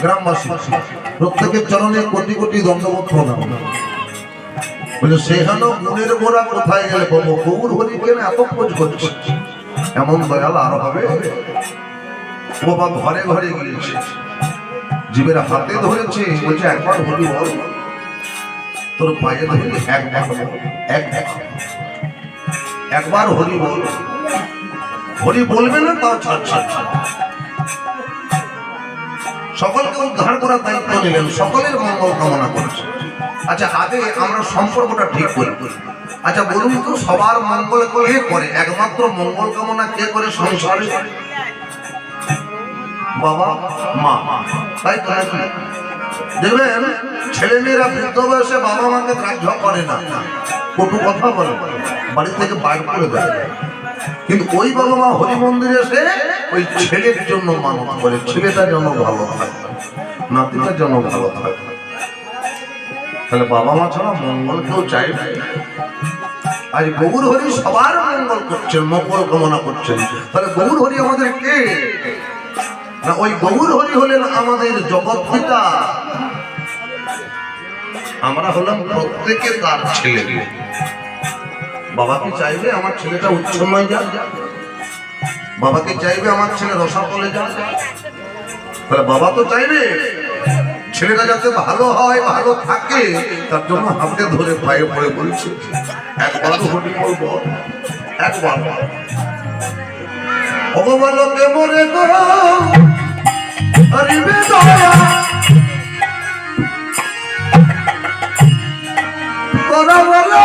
গ্রামবাসী প্রত্যেকের চরণে কোটি কোটি দণ্ডবত প্রণাম। বলে সেখানে গুণের গোড়া কোথায় গেলে বলবো গৌর হরি কেন এত খোঁজ করছে? এমন দয়াল আর হবে? ও বা ঘরে ঘরে গিয়েছে, জীবের হাতে ধরেছে, বলছে একবার হরি বল, তোর পায়ে ধরে একবার হরি বল। হরি বলবে না তাও ছাড়ছে। সকলকে উদ্ধার করার দায়িত্ব নিলেন, সকলের মঙ্গল কামনা করছে। আচ্ছা, আগে আমরা সম্পর্কটা ঠিক করি। আচ্ছা বলুন তো, সবার মঙ্গল কে করে? একমাত্র মঙ্গল কামনা কে করে সংসারে? বাবা মা, তাই তো নাকি? দেখবেন ছেলে মেয়েরা বৃদ্ধ বয়সে বাবা মাকে গ্রাহ্য করে না, কটু কথা বলে, বাড়ি থেকে বাইর করে দেয়। কিন্তু ওই বাবা মা হরি মন্দিরে এসে ওই ছেলের জন্য মানত করে, ছেলেটা যেন ভালো থাকে, নাতিটা যেন ভালো থাকে। তাহলে বাবা মা ছাড়া মঙ্গল কেউ চাইবে? আজ গৌর হরি সবার মঙ্গল করছেন, মঙ্গল কামনা করছেন। তাহলে গৌর হরি আমাদের কে? না, ওই গৌর হরি হলেন আমাদের জগৎ পিতা। আমরা হলাম প্রত্যেকে তার ছেলে। বাবা কি চাইবে আমার ছেলেটা উচ্ছন্নয় যাক? বাবাকে চাইবে আমার ছেলে রসাতলে যাক? তাহলে বাবা তো চাইবে ছেলেটা যাতে ভালো হয়, ভালো থাকে, তার জন্য হাতে ধরে পায়ে পড়ে বলছে একবার হরি বলবো, একবার ভগবানকে মরে গো হরিবে দয়া করা বলো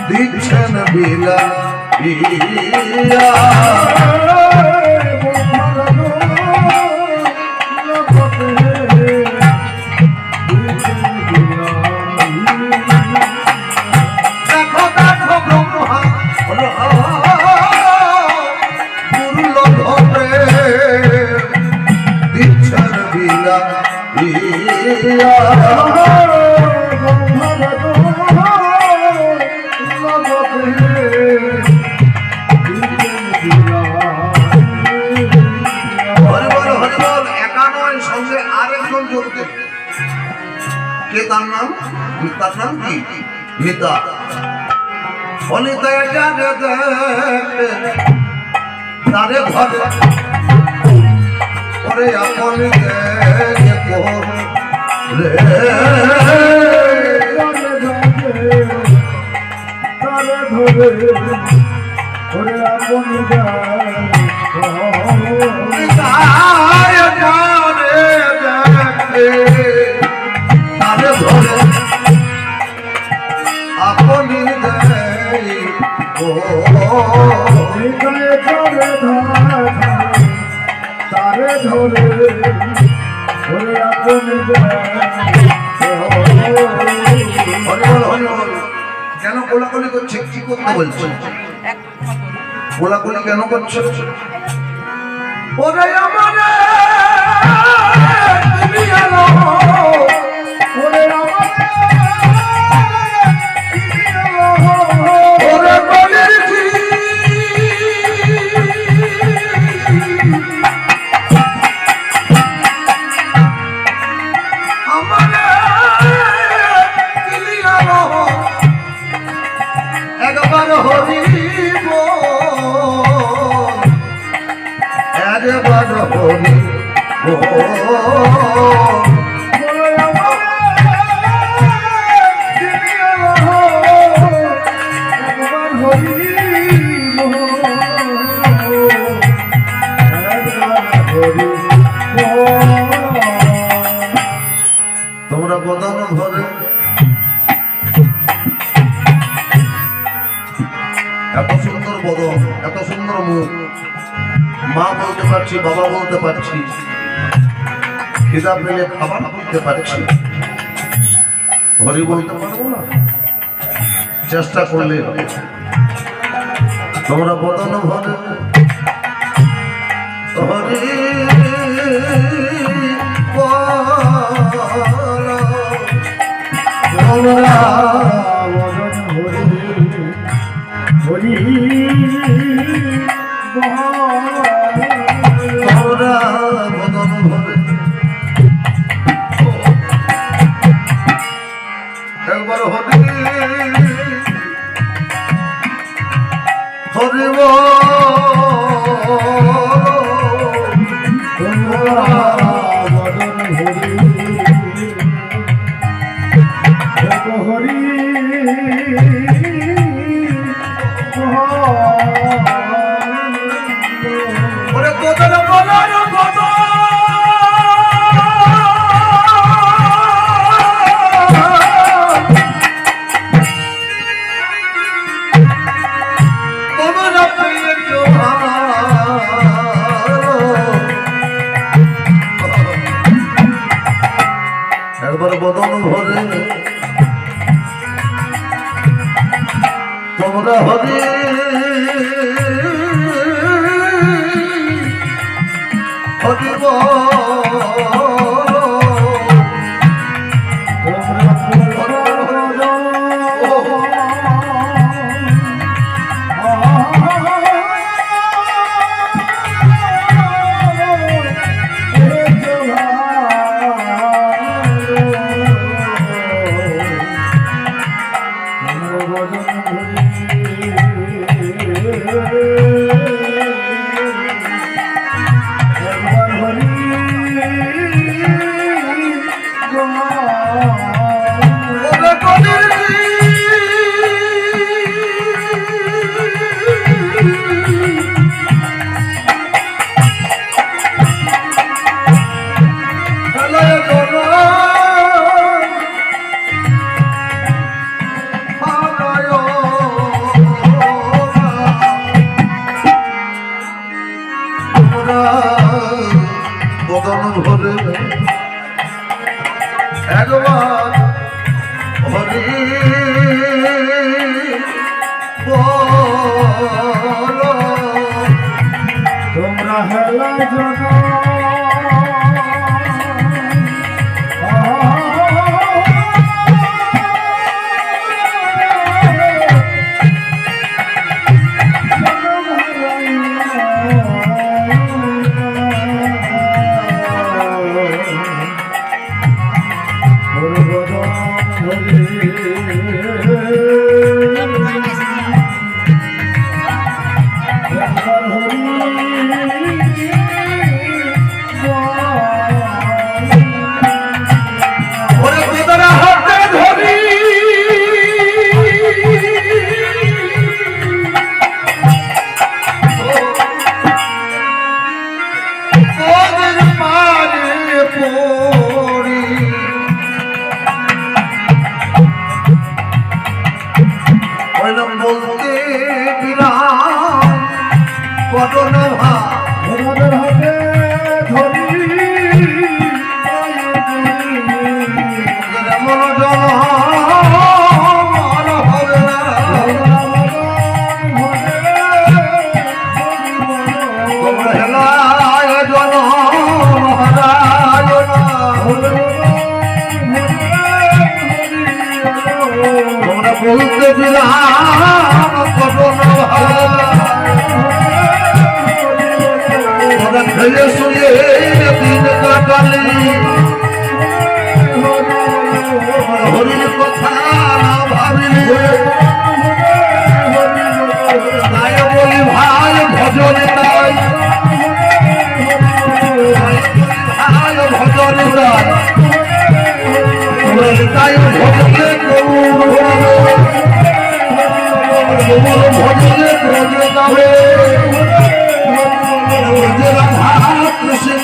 দিচ্ছেন বিলা ফিরা কে তার নাম কি নিতা অনিতা তারে ঘরে করে আপন রে তারে ধরে করে আপন আপনি তারে ধরে কেন কোলাকুলি করছে কি করতে বলছে কোলাকুলি কেন করছে ওরে আমার তুমি এলো ওরে আমার তোমরা বদন ভরে এত সুন্দর বদন এত সুন্দর মুখ মা বলতে পারছি বাবা বলতে পারছি খিদা পেলে খাবার বলতে পারছি হরি বলতে পারবো না চেষ্টা করলে তোমরা বদন ভরে হরি তোমরা বদন ভরে হরি তোমরা বদন ভরে একবার হরি হরি একবার বদন ভরে তোমরা হরি হরি বদন ভরে একবার হরি তোমরা হেলা জন তোমাদের হাতে ধরি এমন জন হবে না তোমরা হেলায় জন হারায় না তোমরা বলতে দিলাম ঘটনা তোমরা খেয়ে শুয়ে দিন কাটালি হরির কথা না ভাবিলি তাই বলি ভাই ভজনে তাই ভাই ভজনে তাই তাই ভজনে ভজনে ভজনে যাবে রাধা কৃষ্ণ